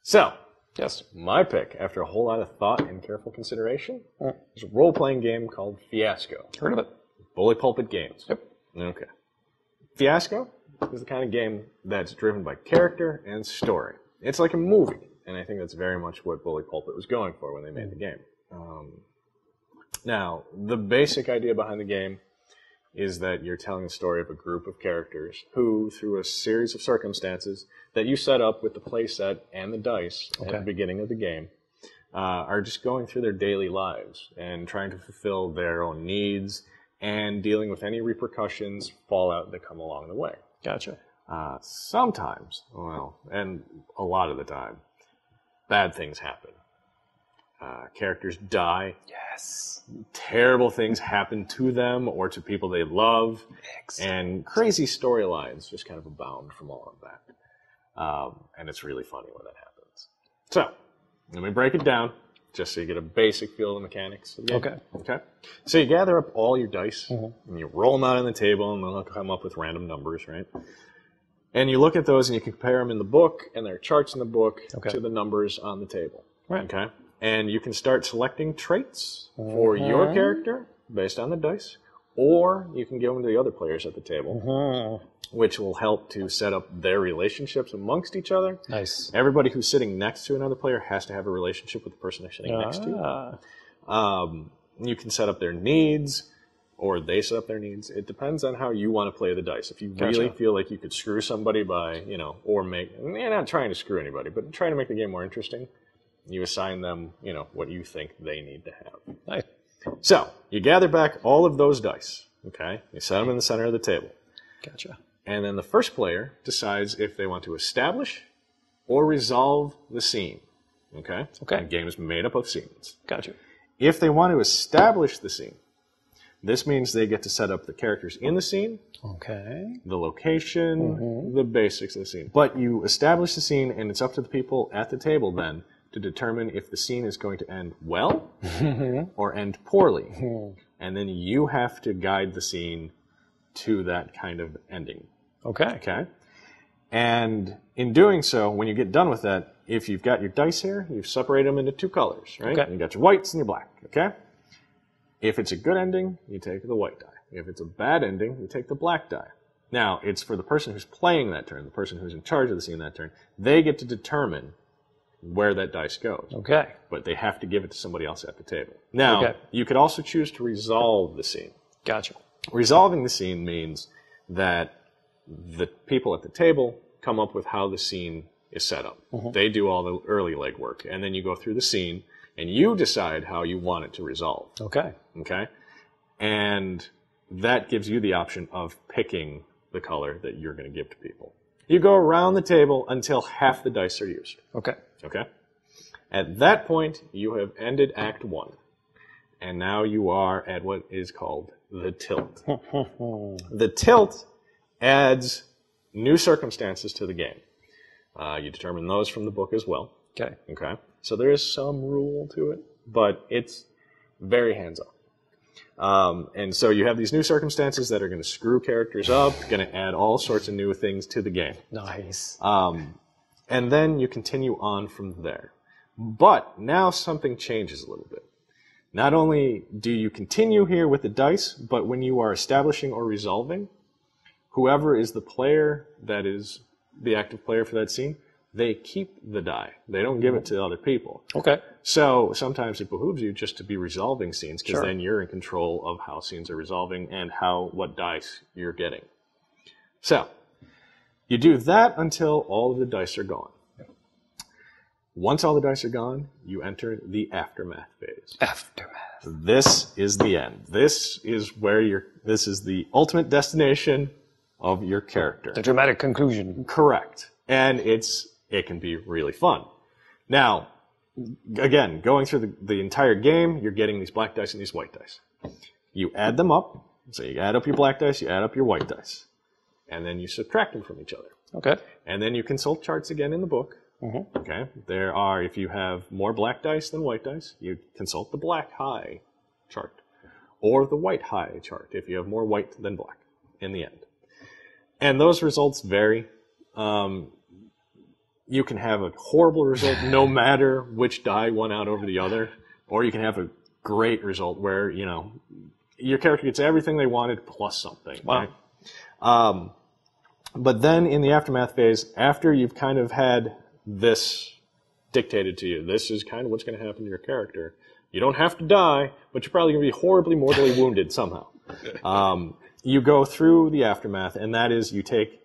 So, Yes. my pick, after a whole lot of thought and careful consideration, is a role-playing game called Fiasco. Heard of it? Bully Pulpit Games. Yep. Okay. Fiasco is the kind of game that's driven by character and story. It's like a movie, and I think that's very much what Bully Pulpit was going for when they made the game. Now, the basic idea behind the game is that you're telling the story of a group of characters who, through a series of circumstances that you set up with the play set and the dice at the beginning of the game, are just going through their daily lives and trying to fulfill their own needs and dealing with any repercussions, fallout that come along the way. Gotcha. Sometimes, well, and a lot of the time, bad things happen. Characters die. Yes. Terrible things happen to them or to people they love. Excellent. And crazy storylines just kind of abound from all of that. And it's really funny when that happens. So, let me break it down just so you get a basic feel of the mechanics of the game. Okay. So you gather up all your dice, and you roll them out on the table, and they'll come up with random numbers, right? And you look at those, and you can compare them in the book, and there are charts in the book to the numbers on the table. Right. Okay? And you can start selecting traits for your character based on the dice, or you can give them to the other players at the table, which will help to set up their relationships amongst each other. Nice. Everybody who's sitting next to another player has to have a relationship with the person they're sitting next to. You can set up their needs, or they set up their needs. It depends on how you want to play the dice. If you really feel like you could screw somebody by, or make, you're not trying to screw anybody, but trying to make the game more interesting, you assign them, what you think they need to have. Nice. So, you gather back all of those dice, okay? You set them in the center of the table. Gotcha. And then the first player decides if they want to establish or resolve the scene, okay? The game is made up of scenes. Gotcha. If they want to establish the scene, this means they get to set up the characters in the scene, the location, the basics of the scene. But you establish the scene, and it's up to the people at the table then to determine if the scene is going to end well or end poorly. And then you have to guide the scene to that kind of ending. Okay? And in doing so, when you get done with that, if you've got your dice here, you've separated them into two colors, right? You got your whites and your black, okay? If it's a good ending, you take the white die. If it's a bad ending, you take the black die. Now, it's for the person who's playing that turn, the person who's in charge of the scene that turn, they get to determine where that dice goes. But they have to give it to somebody else at the table. Now, you could also choose to resolve the scene. Gotcha. Resolving the scene means that the people at the table come up with how the scene is set up. They do all the early legwork, and then you go through the scene, and you decide how you want it to resolve. Okay? And that gives you the option of picking the color that you're going to give to people. You go around the table until half the dice are used. Okay? At that point, you have ended Act 1. And now you are at what is called the tilt. The tilt adds new circumstances to the game. You determine those from the book as well. Okay? So there is some rule to it, but it's very hands-on. And so you have these new circumstances that are going to screw characters up, going to add all sorts of new things to the game. Nice. And then you continue on from there. But now something changes a little bit. Not only do you continue here with the dice, but when you are establishing or resolving, whoever is the player that is the active player for that scene, they keep the die. They don't give it to other people. So sometimes it behooves you just to be resolving scenes, because then you're in control of how scenes are resolving and what dice you're getting. So you do that until all of the dice are gone. Once all the dice are gone, you enter the aftermath phase. This is the end. This is the ultimate destination of your character. The dramatic conclusion. Correct. And it can be really fun. Now, again, going through the entire game, you're getting these black dice and these white dice. You add them up. So you add up your black dice, you add up your white dice. And then you subtract them from each other. And then you consult charts again in the book. If you have more black dice than white dice, you consult the black high chart. Or the white high chart, if you have more white than black in the end. And those results vary. you can have a horrible result no matter which die won out over the other, or you can have a great result where, your character gets everything they wanted plus something. Wow. Right? But then in the aftermath phase, after you've kind of had this dictated to you, this is kind of what's going to happen to your character. You don't have to die, but you're probably going to be horribly, mortally wounded somehow. You go through the aftermath, and that is you take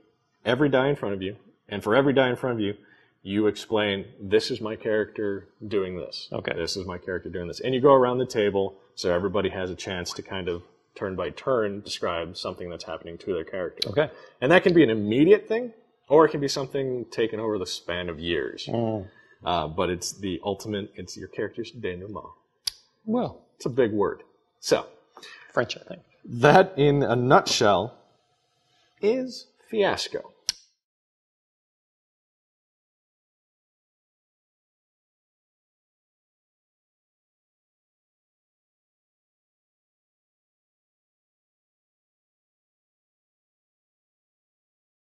every die in front of you, and for every die in front of you, you explain, this is my character doing this. Okay. This is my character doing this. And you go around the table so everybody has a chance to kind of turn by turn describe something that's happening to their character. Okay. And that can be an immediate thing, or it can be something taken over the span of years. But it's the ultimate, it's your character's denouement. Well, It's a big word. So, French, I think. that in a nutshell is Fiasco.